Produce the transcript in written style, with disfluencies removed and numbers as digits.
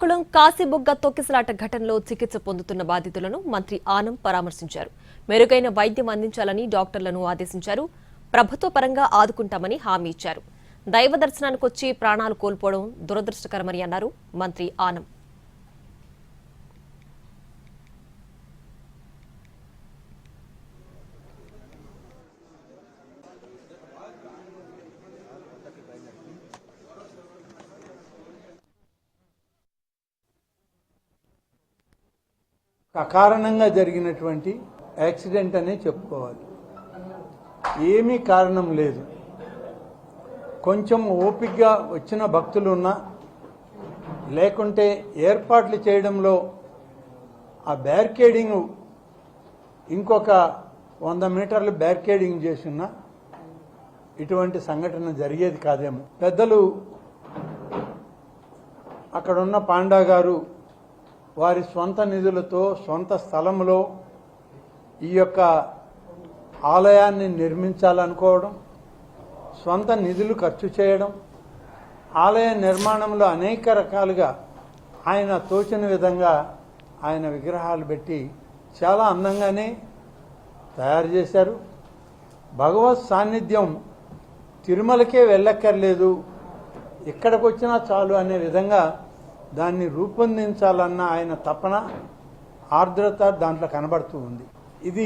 కులం కాశీబుగ్గ తొక్కిసలాట ఘటనలో చికిత్స పొందుతున్న బాధితులను మంత్రి ఆనం పరామర్శించారు. మెరుగైన వైద్యం అందించాలని డాక్టర్లను ఆదేశించారు. ప్రభుత్వ పరంగా ఆదుకుంటామని హామీ ఇచ్చారు. దైవ దర్శనానికి వచ్చి ప్రాణాలు కోల్పోవడం దురదృష్టకరమని అన్నారు మంత్రి ఆనం. అకారణంగా జరిగినటువంటి యాక్సిడెంట్ అనే చెప్పుకోవాలి. ఏమీ కారణం లేదు. కొంచెం ఓపికగా వచ్చిన భక్తులు ఉన్నా, లేకుంటే ఏర్పాట్లు చేయడంలో ఆ బ్యారికేడింగ్ ఇంకొక 100 మీటర్లు బ్యారికేడింగ్ చేస్తున్నా ఇటువంటి సంఘటన జరిగేది కాదేమో. పెద్దలు అక్కడున్న పాండా గారు వారి స్వంత నిధులతో సొంత స్థలంలో ఈ యొక్క ఆలయాన్ని నిర్మించాలనుకోవడం, స్వంత నిధులు ఖర్చు చేయడం, ఆలయ నిర్మాణంలో అనేక రకాలుగా ఆయన తోచిన విధంగా ఆయన విగ్రహాలు పెట్టి చాలా అందంగానే తయారు చేశారు. భగవత్ సాన్నిధ్యం తిరుమలకే వెళ్ళక్కర్లేదు, ఇక్కడికి వచ్చినా చాలు అనే విధంగా దాన్ని రూపొందించాలన్న ఆయన తపన, ఆర్ద్రత దాంట్లో కనబడుతూ ఉంది. ఇది